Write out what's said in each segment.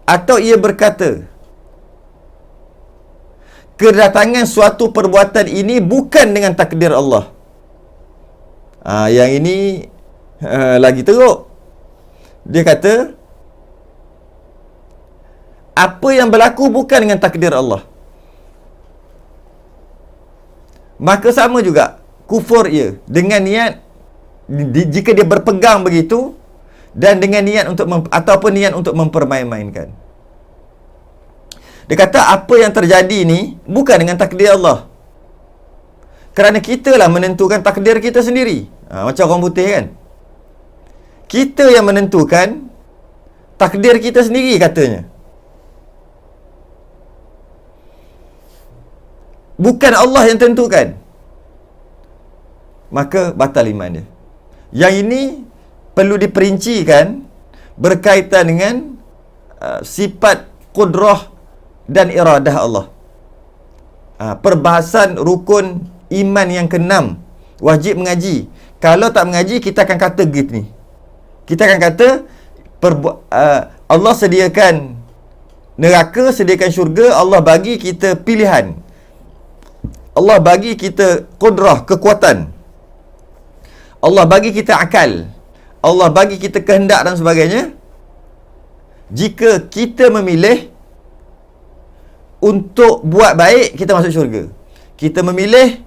atau ia berkata, kedatangan suatu perbuatan ini bukan dengan takdir Allah. Yang ini lagi teruk. Dia kata, apa yang berlaku bukan dengan takdir Allah. Maka sama juga, kufur ia dengan niat, jika dia berpegang begitu, dan dengan niat untuk ataupun niat untuk mempermain-mainkan. Dia kata apa yang terjadi ni bukan dengan takdir Allah. Kerana kita lah menentukan takdir kita sendiri. Macam orang putih kan. Kita yang menentukan takdir kita sendiri katanya. Bukan Allah yang tentukan. Maka batal iman dia. Yang ini perlu diperincikan berkaitan dengan sifat kudrah dan iradah Allah. Perbahasan rukun iman yang ke-6, wajib mengaji. Kalau tak mengaji, kita akan kata gitu ni. Kita akan kata Allah sediakan neraka, sediakan syurga, Allah bagi kita pilihan. Allah bagi kita kudrah, kekuatan. Allah bagi kita akal. Allah bagi kita kehendak dan sebagainya. Jika kita memilih untuk buat baik, kita masuk syurga. Kita memilih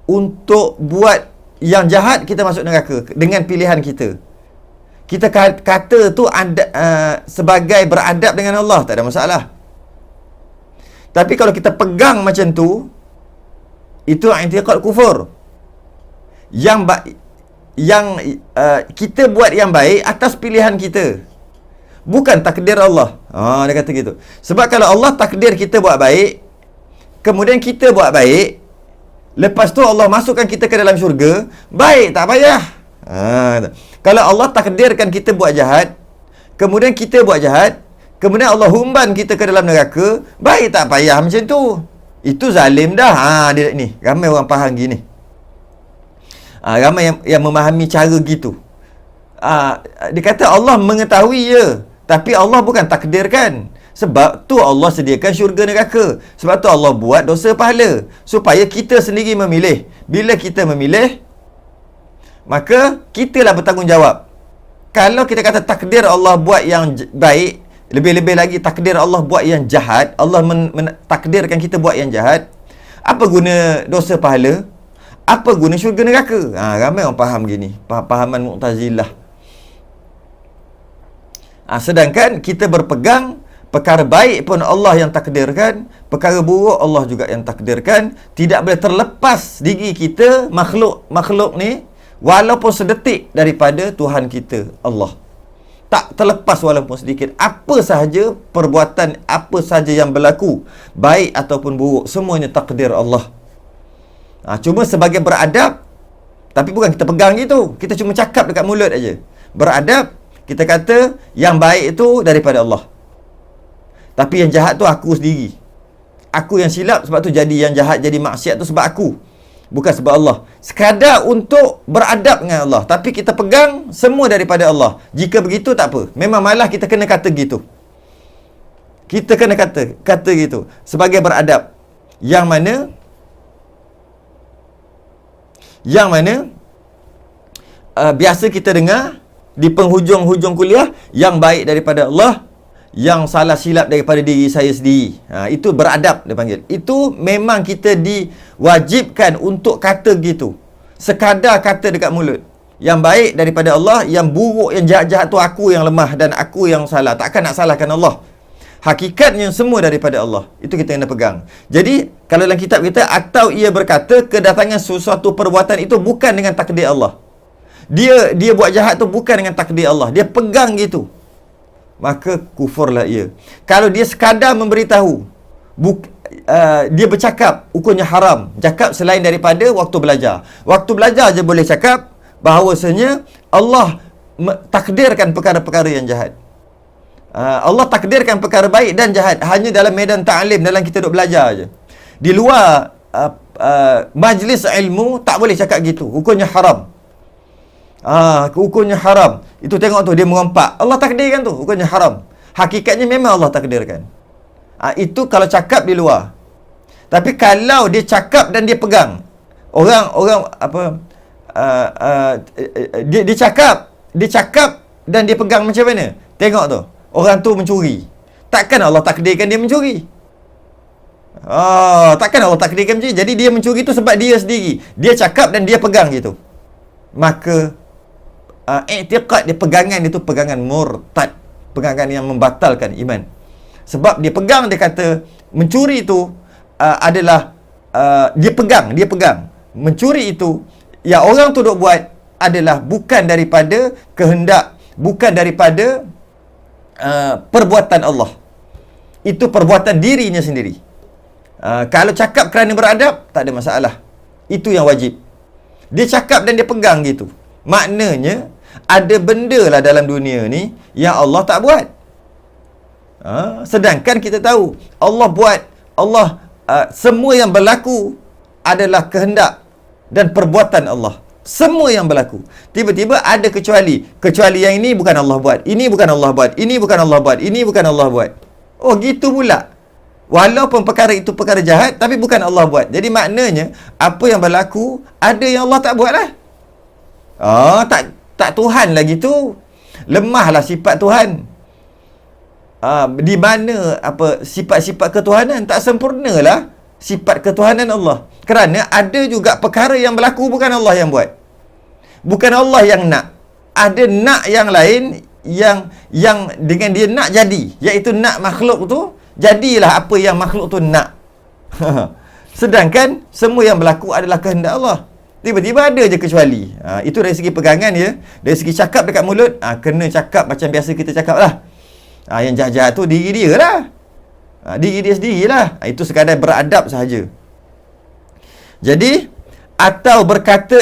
untuk buat yang jahat, kita masuk neraka dengan pilihan kita. Kita kata tu sebagai beradab dengan Allah, tak ada masalah. Tapi kalau kita pegang macam tu, itu i'tiqad kufur. Yang kita buat yang baik atas pilihan kita, bukan takdir Allah. Dia kata gitu. Sebab kalau Allah takdir kita buat baik, kemudian kita buat baik, lepas tu Allah masukkan kita ke dalam syurga, baik, tak payah. Kalau Allah takdirkan kita buat jahat, kemudian kita buat jahat, kemudian Allah humban kita ke dalam neraka, baik, tak payah macam tu. Itu zalim dah. Dia ni, ramai orang faham gini. Ramai yang memahami cara gitu. Dia kata Allah mengetahui je, tapi Allah bukan takdirkan. Sebab tu Allah sediakan syurga neraka. Sebab tu Allah buat dosa pahala, supaya kita sendiri memilih. Bila kita memilih, maka kitalah bertanggungjawab. Kalau kita kata takdir Allah buat yang baik, lebih-lebih lagi takdir Allah buat yang jahat, Allah takdirkan kita buat yang jahat, apa guna dosa pahala? Apa guna syurga neraka? Ramai orang faham gini, pahaman Mu'tazilah. Sedangkan kita berpegang perkara baik pun Allah yang takdirkan, perkara buruk Allah juga yang takdirkan. Tidak boleh terlepas diri kita, makhluk ni, walaupun sedetik daripada Tuhan kita Allah. Tak terlepas walaupun sedikit. Apa sahaja perbuatan, apa sahaja yang berlaku, baik ataupun buruk, semuanya takdir Allah. Cuma sebagai beradab, tapi bukan kita pegang gitu. Kita cuma cakap dekat mulut aja. Beradab, kita kata yang baik itu daripada Allah, tapi yang jahat tu aku sendiri. Aku yang silap, sebab tu jadi yang jahat, jadi maksiat tu sebab aku, bukan sebab Allah. Sekadar untuk beradab dengan Allah, tapi kita pegang semua daripada Allah. Jika begitu tak apa, memang malah kita kena kata gitu. Kita kena kata gitu sebagai beradab. Yang mana biasa kita dengar di penghujung-hujung kuliah, yang baik daripada Allah, yang salah silap daripada diri saya sendiri. Itu beradab dia panggil. Itu memang kita diwajibkan untuk kata gitu. Sekadar kata dekat mulut. Yang baik daripada Allah, yang buruk, yang jahat-jahat tu aku yang lemah dan aku yang salah. Takkan nak salahkan Allah. Hakikatnya semua daripada Allah. Itu kita kena pegang. Jadi kalau dalam kitab kita, atau ia berkata kedatangan sesuatu perbuatan itu bukan dengan takdir Allah. Dia buat jahat tu bukan dengan takdir Allah. Dia pegang gitu, maka kufurlah ia. Kalau dia sekadar memberitahu, dia bercakap, hukumnya haram. Cakap selain daripada waktu belajar. Waktu belajar je boleh cakap bahawasanya Allah takdirkan perkara-perkara yang jahat. Allah takdirkan perkara baik dan jahat hanya dalam medan ta'lim, dalam kita duduk belajar je. Di luar majlis ilmu tak boleh cakap gitu, hukumnya haram. Hukumnya haram. Itu tengok tu, dia merompak. Allah takdirkan tu, hukumnya haram. hakikatnya memang Allah takdirkan. Itu kalau cakap di luar. Tapi kalau dia cakap dan dia pegang, orang apa, dia cakap dan dia pegang macam mana? Tengok tu, orang tu mencuri. Takkan Allah takdirkan dia mencuri? Takkan Allah takdirkan mencuri. Jadi dia mencuri tu sebab dia sendiri. Dia cakap dan dia pegang gitu. Maka i'tiqad dia, pegangan itu pegangan murtad, pegangan yang membatalkan iman. Sebab dia pegang, dia kata mencuri itu adalah dia pegang. Mencuri itu yang orang tu duk buat adalah bukan daripada kehendak, bukan daripada perbuatan Allah. Itu perbuatan dirinya sendiri. Kalau cakap kerana beradab, tak ada masalah. Itu yang wajib. Dia cakap dan dia pegang gitu. Maknanya ada benda lah dalam dunia ni yang Allah tak buat. Sedangkan kita tahu Allah buat. Allah semua yang berlaku adalah kehendak dan perbuatan Allah. Semua yang berlaku. Tiba-tiba ada kecuali. Kecuali yang ini bukan Allah buat. Ini bukan Allah buat. Ini bukan Allah buat. Ini bukan Allah buat. Oh, gitu pula. Walaupun perkara itu perkara jahat, tapi bukan Allah buat. Jadi maknanya apa yang berlaku ada yang Allah tak buat lah. Tak Tuhan lah gitu. Lemahlah sifat Tuhan. Di mana apa sifat-sifat ketuhanan tak sempurnalah sifat ketuhanan Allah. Kerana ada juga perkara yang berlaku bukan Allah yang buat. Bukan Allah yang nak. Ada nak yang lain yang dengan dia nak jadi, iaitu nak makhluk tu jadilah apa yang makhluk tu nak. Sedangkan semua yang berlaku adalah kehendak Allah. Tiba-tiba ada je kecuali. Itu dari segi pegangan ya. Dari segi cakap dekat mulut, kena cakap macam biasa kita cakap lah. Yang jahat-jahat tu diri dia lah. Diri dia sendirilah. Itu sekadar beradab sahaja. Jadi, atau berkata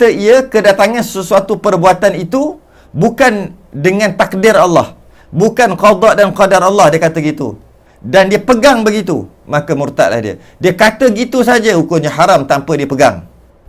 ia kedatangan sesuatu perbuatan itu bukan dengan takdir Allah, bukan qada dan qadar Allah, dia kata gitu. Dan dia pegang begitu, maka murtadlah dia. Dia kata gitu saja hukumnya haram tanpa dia pegang.